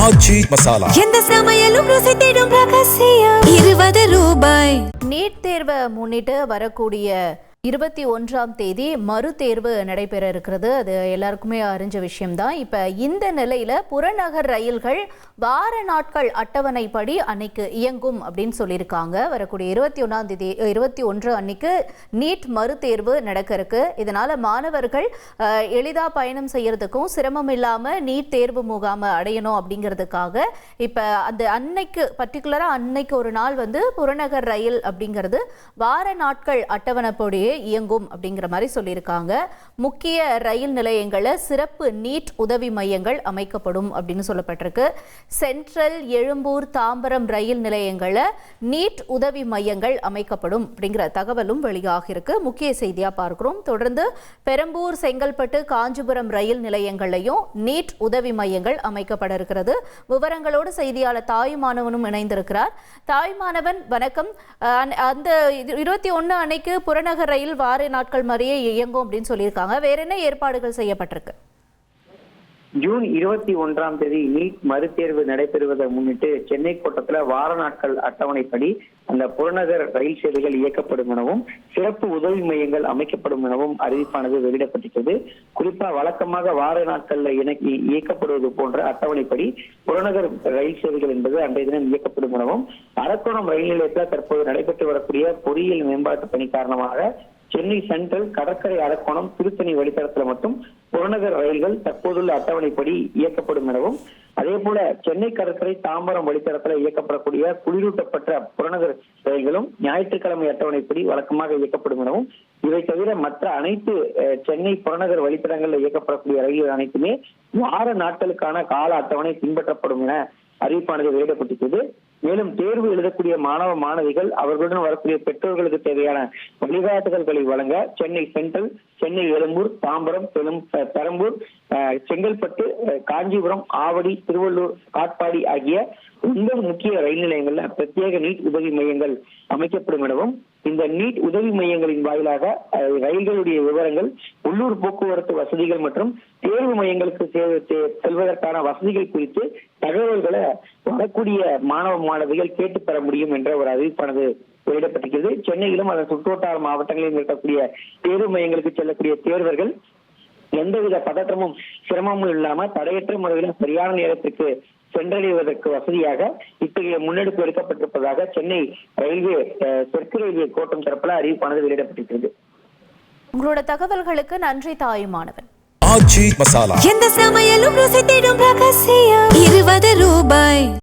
ஆச்சி மசாலா. எந்த சமையலும் ருசி தேடும் ரகசியம். 20 ரூபாய். நீட் தேர்வை முன்னிட்டு வரக்கூடிய 21ஆம் தேதி மறு தேர்வு நடைபெற இருக்கிறது. அது எல்லாருக்குமே அறிஞ்ச விஷயம்தான். இப்போ இந்த நிலையில் புறநகர் ரயில்கள் வார நாட்கள் அட்டவணைப்படி அன்னைக்கு இயங்கும் அப்படின்னு சொல்லியிருக்காங்க. வரக்கூடிய 21 அன்னைக்கு நீட் மறு தேர்வு நடக்க இருக்கு. இதனால மாணவர்கள் எளிதாக பயணம் செய்யறதுக்கும் சிரமம் இல்லாமல் நீட் தேர்வு முகாமை அடையணும் அப்படிங்கிறதுக்காக இப்போ அந்த அன்னைக்கு பர்டிகுலராக அன்னைக்கு ஒரு நாள் புறநகர் ரயில் அப்படிங்கிறது வார நாட்கள் அட்டவணைப்படியே இயங்கும் அப்படிங்கிற மாதிரி சொல்லியிருக்காங்க. முக்கிய ரயில் நிலையங்களில் சிறப்பு நீட் உதவி மையங்கள் அமைக்கப்படும் அப்படின்னு சொல்லப்பட்டிருக்கு. சென்ட்ரல், எழும்பூர், தாம்பரம் ரயில் நிலையங்களில் நீட் உதவி மையங்கள் அமைக்கப்படும் அப்படிங்கிற தகவலும் வெளியாக இருக்கு. முக்கிய செய்தியா பார்க்கிறோம். தொடர்ந்து பெரம்பூர், செங்கல்பட்டு, காஞ்சிபுரம் ரயில் நிலையங்களையும் நீட் உதவி மையங்கள் அமைக்கப்பட இருக்கிறது. விவரங்களோடு செய்தியாளர் தாயுமானவனும் இணைந்திருக்கிறார். தாயுமானவன், வணக்கம். அந்த 21 அன்னைக்கு புறநகர் ரயில் வார நாட்கள் மாதிரியே இயங்கும் அப்படின்னு சொல்லியிருக்காங்க. வேற என்ன ஏற்பாடுகள் செய்யப்பட்டிருக்கு? ஜூன் 21ஆம் தேதி நீட் மறுதேர்வு நடைபெறுவதை முன்னிட்டு சென்னை கோட்டத்துல வார நாட்கள் அட்டவணைப்படி அந்த புறநகர் ரயில் சேவைகள் இயக்கப்படும் எனவும் சிறப்பு உதவி மையங்கள் அமைக்கப்படும் எனவும் அறிவிப்பானது வெளியிடப்பட்டிருக்கிறது. குறிப்பா வழக்கமாக வார நாட்கள்ல இயக்கப்படுவது போன்ற அட்டவணைப்படி புறநகர் ரயில் சேவைகள் என்பது அன்றைய தினம் இயக்கப்படும் எனவும் அரக்கோணம் ரயில் நிலையத்தில் தற்போது நடைபெற்று வரக்கூடிய பொறியியல் மேம்பாட்டு பணி காரணமாக சென்னை சென்ட்ரல், கடற்கரை, அரக்கோணம், திருத்தணி வழித்தடத்தில் மட்டும் புறநகர் ரயில்கள் தற்போதுள்ள அட்டவணைப்படி இயக்கப்படும் எனவும் அதே போல சென்னை கடற்கரை, தாம்பரம் வழித்தடத்தில் இயக்கப்படக்கூடிய குளிரூட்டப்பட்ட புறநகர் ரயில்களும் ஞாயிற்றுக்கிழமை அட்டவணைப்படி வழக்கமாக இயக்கப்படும் எனவும் இவை தவிர மற்ற அனைத்து சென்னை புறநகர் வழித்தடங்களில் இயக்கப்படக்கூடிய ரயில்கள் அனைத்துமே வார நாட்களுக்கான கால அட்டவணை பின்பற்றப்படும் என அறிவிப்பானது வெளியிடப்பட்டிருக்கிறது. மேலும் தேர்வு எழுதக்கூடிய மாணவ மாணவிகள் அவர்களுடன் வரக்கூடிய பெற்றோர்களுக்கு தேவையான வழிகாட்டுதல்களை வழங்க சென்னை சென்ட்ரல், சென்னை எழும்பூர், தாம்பரம், பெரம்பூர், செங்கல்பட்டு, காஞ்சிபுரம், ஆவடி, திருவள்ளூர், காட்பாடி ஆகிய 9 முக்கிய ரயில் நிலையங்கள்ல பிரத்யேக நீட் உதவி மையங்கள் அமைக்கப்படும் எனவும் இந்த நீட் உதவி மையங்களின் வாயிலாக ரயில்களுடைய விவரங்கள், உள்ளூர் போக்குவரத்து வசதிகள் மற்றும் தேர்வு மையங்களுக்கு செல்வதற்கான வசதிகள் குறித்து தகவல்களை வரக்கூடிய மாணவ மாணவிகள் கேட்டு பெற முடியும் என்ற ஒரு அறிவிப்பானது வெளியிடப்பட்டிருக்கிறது. சென்னையிலும் அதன் சுற்றுவட்டார மாவட்டங்களிலும் இருக்கக்கூடிய தேர்வு மையங்களுக்கு செல்லக்கூடிய தேர்வர்கள் எந்தவித பதற்றமும் சிரமமும் இல்லாம தடையற்ற முறையில் சரியான நேரத்திற்கு சென்றடைவதற்கு வசதியாக இத்தகைய முன்னெடுப்பு எடுக்கப்பட்டிருப்பதாக சென்னை ரயில்வே தெற்கு ரயில்வே கோட்டம் தரப்புல அறிவிப்பானது வெளியிடப்பட்டிருக்கிறது. உங்களோட தகவல்களுக்கு நன்றி தாயுமானவன். ஆச்சி மசாலா. எந்த சமையலும் ருசி தேடும் ரகசியம். 20